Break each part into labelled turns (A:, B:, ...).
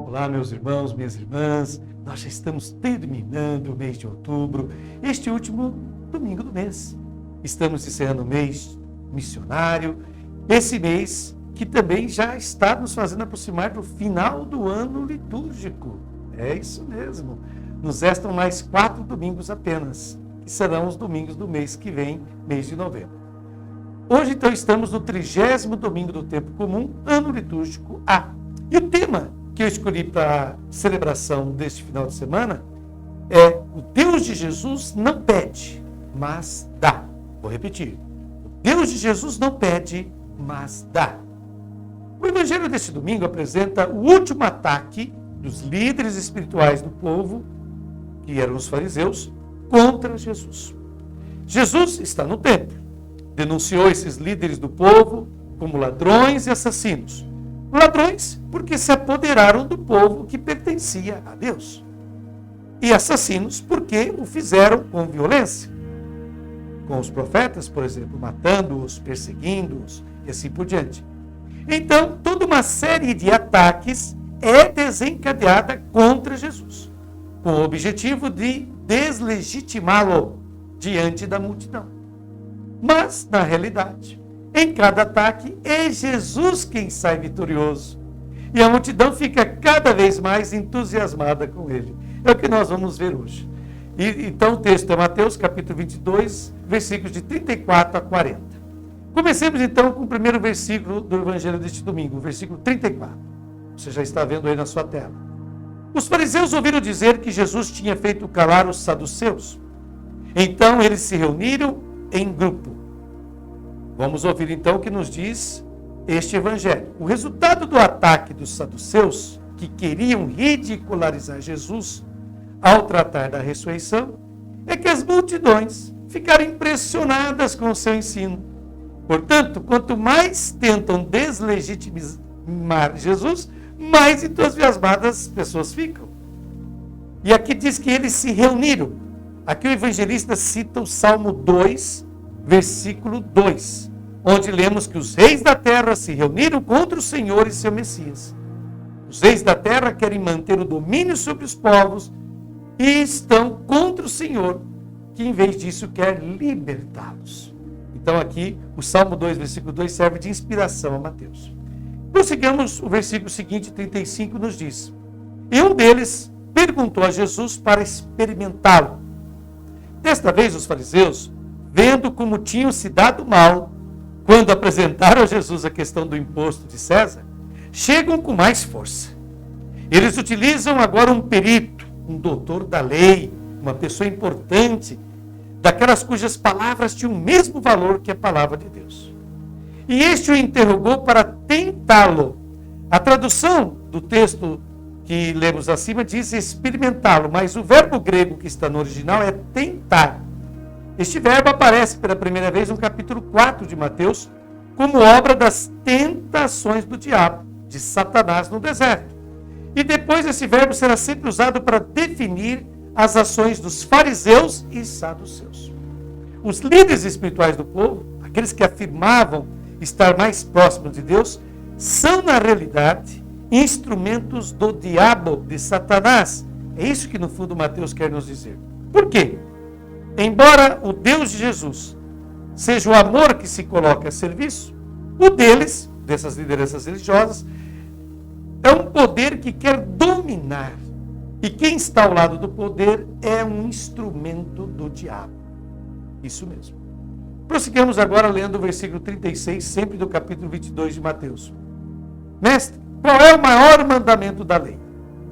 A: Olá, meus irmãos, minhas irmãs, nós já estamos terminando o mês de outubro, este último domingo do mês. Estamos encerrando o mês missionário, esse mês que também já está nos fazendo aproximar do final do ano litúrgico. É isso mesmo, nos restam mais 4 domingos apenas, que serão os domingos do mês que vem, mês de novembro. Hoje, então, estamos no 30º domingo do tempo comum, ano litúrgico A. E o tema que eu escolhi para a celebração deste final de semana é: o Deus de Jesus não pede, mas dá. Vou repetir. O Deus de Jesus não pede, mas dá. O evangelho deste domingo apresenta o último ataque dos líderes espirituais do povo, que eram os fariseus, contra Jesus. Jesus está no templo. Denunciou esses líderes do povo como ladrões e assassinos. Ladrões porque se apoderaram do povo que pertencia a Deus. E assassinos porque o fizeram com violência. Com os profetas, por exemplo, matando-os, perseguindo-os e assim por diante. Então, toda uma série de ataques é desencadeada contra Jesus, com o objetivo de deslegitimá-lo diante da multidão. Mas, na realidade, em cada ataque é Jesus quem sai vitorioso. E a multidão fica cada vez mais entusiasmada com ele. É o que nós vamos ver hoje. Então o texto é Mateus capítulo 22, versículos de 34 a 40. Comecemos então com o primeiro versículo do evangelho deste domingo, o versículo 34. Você já está vendo aí na sua tela. Os fariseus ouviram dizer que Jesus tinha feito calar os saduceus. Então eles se reuniram em grupo. Vamos ouvir então o que nos diz este evangelho. O resultado do ataque dos saduceus, que queriam ridicularizar Jesus ao tratar da ressurreição, é que as multidões ficaram impressionadas com o seu ensino. Portanto, quanto mais tentam deslegitimar Jesus, mais entusiasmadas as pessoas ficam. E aqui diz que eles se reuniram. Aqui o evangelista cita o Salmo 2, versículo 2, onde lemos que os reis da terra se reuniram contra o Senhor e seu Messias. Os reis da terra querem manter o domínio sobre os povos e estão contra o Senhor, que em vez disso quer libertá-los. Então aqui o Salmo 2, versículo 2 serve de inspiração a Mateus. Prossigamos, o versículo seguinte, 35, nos diz: e um deles perguntou a Jesus para experimentá-lo. Desta vez os fariseus, vendo como tinham se dado mal quando apresentaram a Jesus a questão do imposto de César, chegam com mais força. Eles utilizam agora um perito, um doutor da lei, uma pessoa importante, daquelas cujas palavras tinham o mesmo valor que a palavra de Deus. E este o interrogou para tentá-lo. A tradução do texto que lemos acima diz experimentá-lo, mas o verbo grego que está no original é tentar. Este verbo aparece pela primeira vez no capítulo 4 de Mateus, como obra das tentações do diabo, de Satanás no deserto. E depois esse verbo será sempre usado para definir as ações dos fariseus e saduceus. Os líderes espirituais do povo, aqueles que afirmavam estar mais próximos de Deus, são na realidade instrumentos do diabo, de Satanás. É isso que no fundo Mateus quer nos dizer. Por quê? Embora o Deus de Jesus seja o amor que se coloca a serviço, o deles, dessas lideranças religiosas, é um poder que quer dominar. E quem está ao lado do poder é um instrumento do diabo. Isso mesmo. Prosseguimos agora lendo o versículo 36, sempre do capítulo 22 de Mateus. Mestre, qual é o maior mandamento da lei?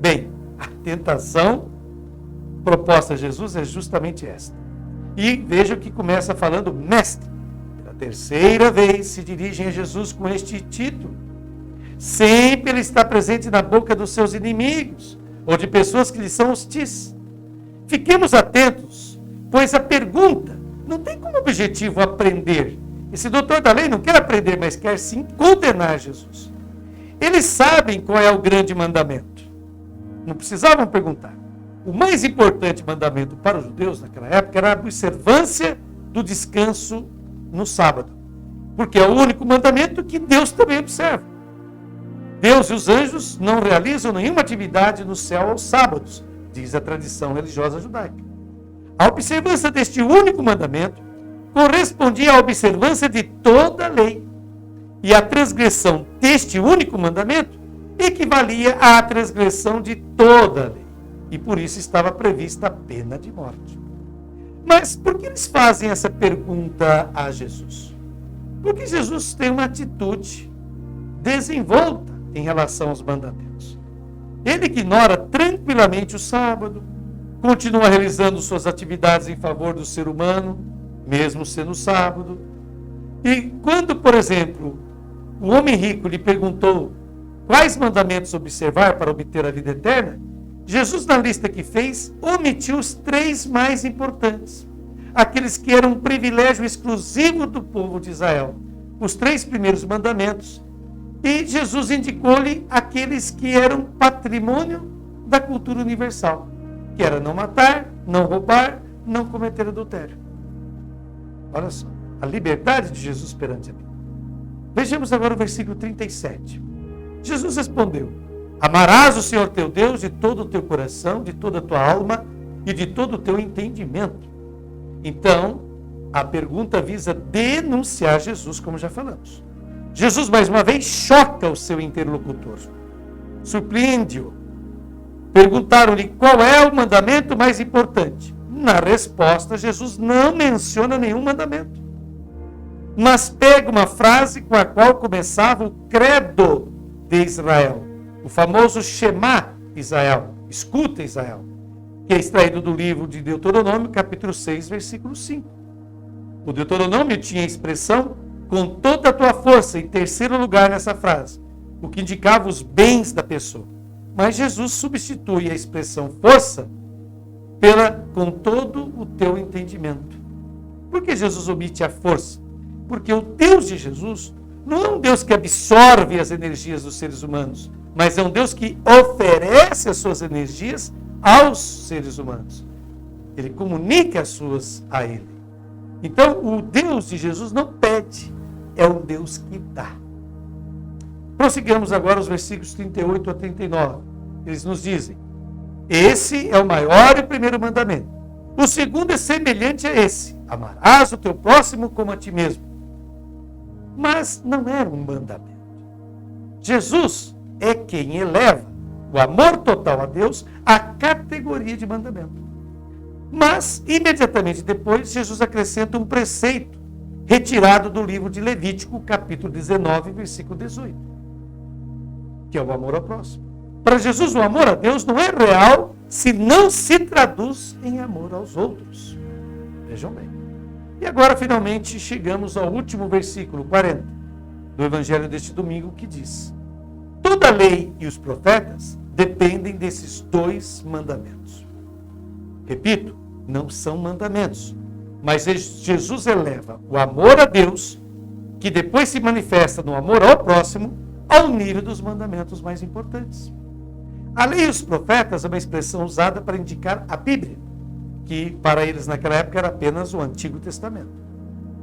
A: Bem, a tentação proposta a Jesus é justamente esta. E veja que começa falando mestre. Pela terceira vez se dirigem a Jesus com este título. Sempre ele está presente na boca dos seus inimigos, ou de pessoas que lhe são hostis. Fiquemos atentos, pois a pergunta não tem como objetivo aprender. Esse doutor da lei não quer aprender, mas quer sim condenar Jesus. Eles sabem qual é o grande mandamento. Não precisavam perguntar. O mais importante mandamento para os judeus naquela época era a observância do descanso no sábado, porque é o único mandamento que Deus também observa. Deus e os anjos não realizam nenhuma atividade no céu aos sábados, diz a tradição religiosa judaica. A observância deste único mandamento correspondia à observância de toda a lei, e a transgressão deste único mandamento equivalia à transgressão de toda a lei, e por isso estava prevista a pena de morte. Mas por que eles fazem essa pergunta a Jesus? Porque Jesus tem uma atitude desenvolta em relação aos mandamentos. Ele ignora tranquilamente o sábado, continua realizando suas atividades em favor do ser humano, mesmo sendo sábado. E quando, por exemplo, o homem rico lhe perguntou quais mandamentos observar para obter a vida eterna, Jesus, na lista que fez, omitiu os 3 mais importantes, aqueles que eram um privilégio exclusivo do povo de Israel, os 3 primeiros mandamentos, e Jesus indicou-lhe aqueles que eram patrimônio da cultura universal, que era não matar, não roubar, não cometer adultério. Olha só, a liberdade de Jesus perante a mim. Vejamos agora o versículo 37. Jesus respondeu: amarás o Senhor teu Deus de todo o teu coração, de toda a tua alma e de todo o teu entendimento. Então, a pergunta visa denunciar Jesus, como já falamos. Jesus, mais uma vez, choca o seu interlocutor. Surpreende-o. Perguntaram-lhe qual é o mandamento mais importante. Na resposta, Jesus não menciona nenhum mandamento, mas pega uma frase com a qual começava o credo de Israel, o famoso Shema Israel, escuta Israel, que é extraído do livro de Deuteronômio, capítulo 6, versículo 5. O Deuteronômio tinha a expressão com toda a tua força em terceiro lugar nessa frase, o que indicava os bens da pessoa. Mas Jesus substitui a expressão força pela com todo o teu entendimento. Por que Jesus omite a força? Porque o Deus de Jesus não é um Deus que absorve as energias dos seres humanos, mas é um Deus que oferece as suas energias aos seres humanos. Ele comunica as suas a ele. Então, o Deus de Jesus não pede, é um Deus que dá. Prossigamos agora os versículos 38 a 39. Eles nos dizem: esse é o maior e primeiro mandamento. O segundo é semelhante a esse: amarás o teu próximo como a ti mesmo. Mas não era um mandamento. Jesus é quem eleva o amor total a Deus à categoria de mandamento. Mas, imediatamente depois, Jesus acrescenta um preceito retirado do livro de Levítico, capítulo 19, versículo 18, que é o amor ao próximo. Para Jesus, o amor a Deus não é real se não se traduz em amor aos outros. Vejam bem. E agora, finalmente, chegamos ao último versículo, 40, do Evangelho deste domingo, que diz: toda a lei e os profetas dependem desses 2 mandamentos. Repito, não são mandamentos, mas Jesus eleva o amor a Deus, que depois se manifesta no amor ao próximo, ao nível dos mandamentos mais importantes. A lei e os profetas é uma expressão usada para indicar a Bíblia, que para eles naquela época era apenas o Antigo Testamento,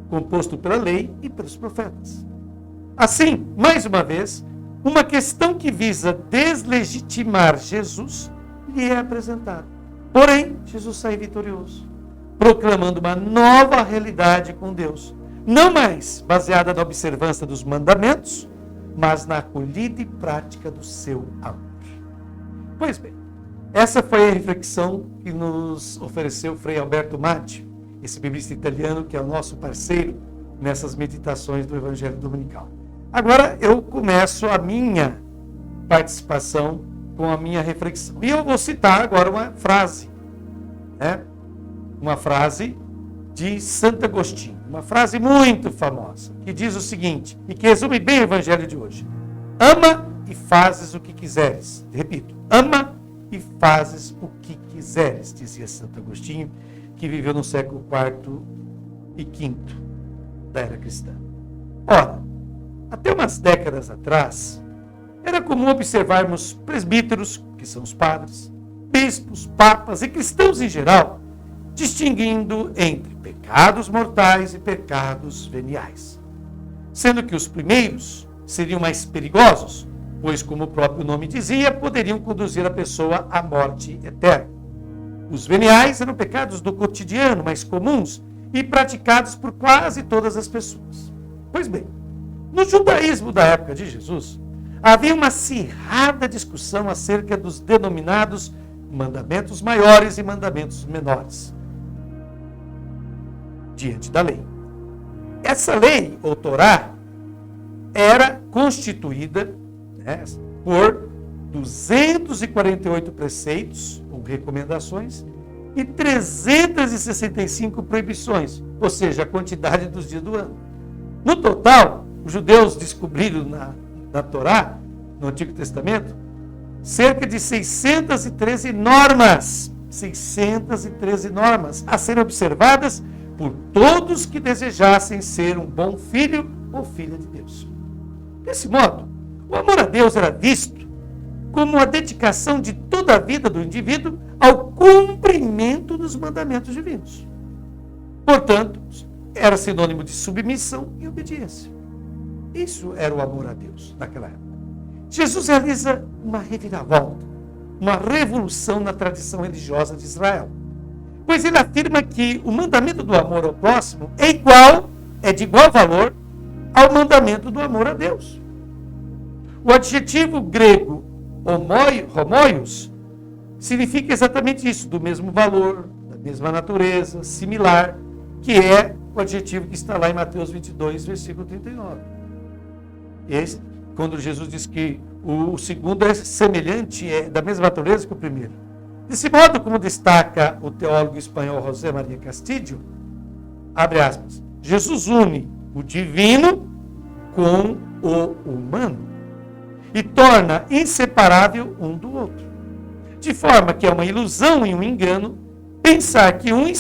A: composto pela lei e pelos profetas. Assim, mais uma vez, uma questão que visa deslegitimar Jesus lhe é apresentada. Porém, Jesus sai vitorioso, proclamando uma nova realidade com Deus, não mais baseada na observância dos mandamentos, mas na acolhida e prática do seu amor. Pois bem, essa foi a reflexão que nos ofereceu Frei Alberto Matti, esse biblista italiano que é o nosso parceiro nessas meditações do Evangelho Dominical. Agora eu começo a minha participação com a minha reflexão. E eu vou citar agora uma frase, uma frase de Santo Agostinho, uma frase muito famosa, que diz o seguinte, e que resume bem o Evangelho de hoje: ama e fazes o que quiseres. Repito, ama e fazes o que quiseres, dizia Santo Agostinho, que viveu no século IV e V da era cristã. Ora, até umas décadas atrás, era comum observarmos presbíteros, que são os padres, bispos, papas e cristãos em geral, distinguindo entre pecados mortais e pecados veniais. Sendo que os primeiros seriam mais perigosos, pois, como o próprio nome dizia, poderiam conduzir a pessoa à morte eterna. Os veniais eram pecados do cotidiano, mais comuns e praticados por quase todas as pessoas. Pois bem, no judaísmo da época de Jesus, havia uma acirrada discussão acerca dos denominados mandamentos maiores e mandamentos menores diante da lei. Essa lei, ou Torá, era constituída por 248 preceitos ou recomendações e 365 proibições, ou seja, a quantidade dos dias do ano. No total, os judeus descobriram na Torá, no Antigo Testamento, cerca de 613 normas, 613 normas a serem observadas por todos que desejassem ser um bom filho ou filha de Deus. Desse modo, o amor a Deus era visto como a dedicação de toda a vida do indivíduo ao cumprimento dos mandamentos divinos. Portanto, era sinônimo de submissão e obediência. Isso era o amor a Deus naquela época. Jesus realiza uma reviravolta, uma revolução na tradição religiosa de Israel, pois ele afirma que o mandamento do amor ao próximo é de igual valor ao mandamento do amor a Deus. O adjetivo grego homoios significa exatamente isso, do mesmo valor, da mesma natureza, similar, que é o adjetivo que está lá em Mateus 22, versículo 39. Quando Jesus diz que o segundo é semelhante, é da mesma natureza que o primeiro. Desse modo, como destaca o teólogo espanhol José Maria Castillo, abre aspas, Jesus une o divino com o humano e torna inseparável um do outro. De forma que é uma ilusão e um engano pensar que uma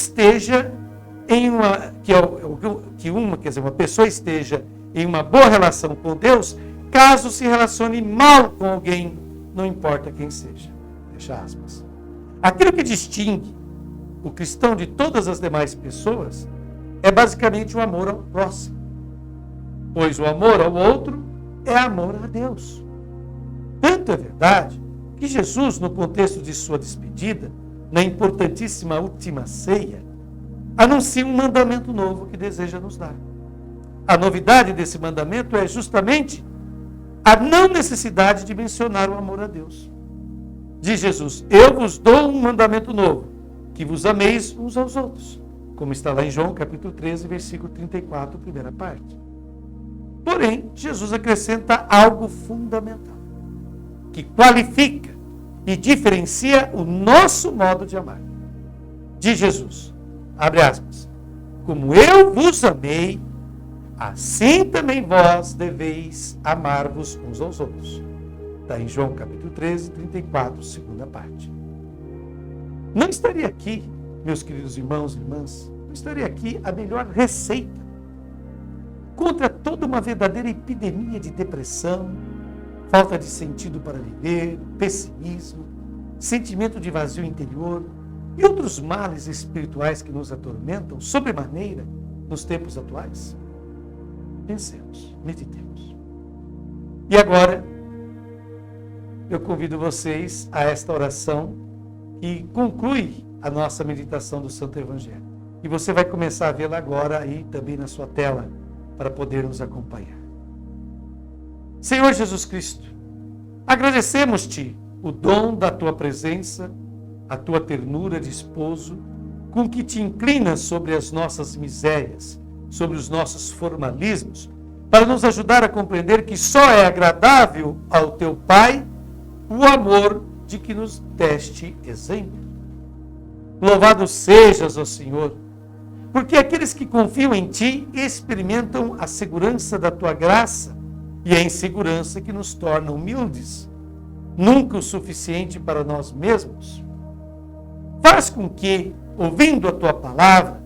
A: pessoa esteja em uma boa relação com Deus, caso se relacione mal com alguém, não importa quem seja. Fecha aspas. Aquilo que distingue o cristão de todas as demais pessoas é basicamente o amor ao próximo. Pois o amor ao outro é amor a Deus. Tanto é verdade que Jesus, no contexto de sua despedida, na importantíssima última ceia, anuncia um mandamento novo que deseja nos dar. A novidade desse mandamento é justamente a não necessidade de mencionar o amor a Deus. Diz Jesus, eu vos dou um mandamento novo, que vos ameis uns aos outros, como está lá em João capítulo 13, versículo 34, primeira parte. Porém, Jesus acrescenta algo fundamental, que qualifica e diferencia o nosso modo de amar. Diz Jesus, abre aspas, como eu vos amei, assim também vós deveis amar-vos uns aos outros. Está em João capítulo 13, 34, segunda parte. Não estaria aqui, meus queridos irmãos e irmãs, não estaria aqui a melhor receita contra toda uma verdadeira epidemia de depressão, falta de sentido para viver, pessimismo, sentimento de vazio interior e outros males espirituais que nos atormentam sobremaneira nos tempos atuais? Pensemos, meditemos. E agora, eu convido vocês a esta oração que conclui a nossa meditação do Santo Evangelho. E você vai começar a vê-la agora aí também na sua tela, para poder nos acompanhar. Senhor Jesus Cristo, agradecemos-te o dom da tua presença, a tua ternura de esposo, com que te inclinas sobre as nossas misérias, sobre os nossos formalismos, para nos ajudar a compreender que só é agradável ao teu Pai o amor de que nos deste exemplo. Louvado sejas, ó Senhor, porque aqueles que confiam em ti experimentam a segurança da tua graça e a insegurança que nos torna humildes, nunca o suficiente para nós mesmos. Faz com que, ouvindo a tua palavra,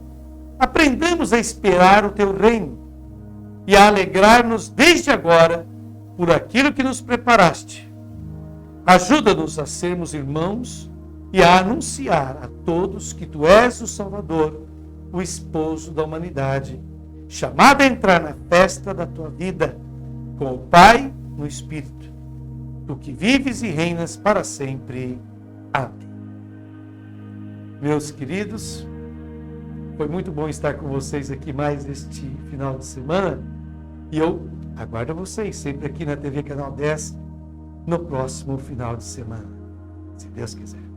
A: aprendamos a esperar o teu reino e a alegrar-nos desde agora por aquilo que nos preparaste. Ajuda-nos a sermos irmãos e a anunciar a todos que tu és o Salvador, o esposo da humanidade, chamado a entrar na festa da tua vida, com o Pai no Espírito, tu que vives e reinas para sempre. Amém. Meus queridos, foi muito bom estar com vocês aqui mais este final de semana, e eu aguardo vocês sempre aqui na TV Canal 10 no próximo final de semana, se Deus quiser.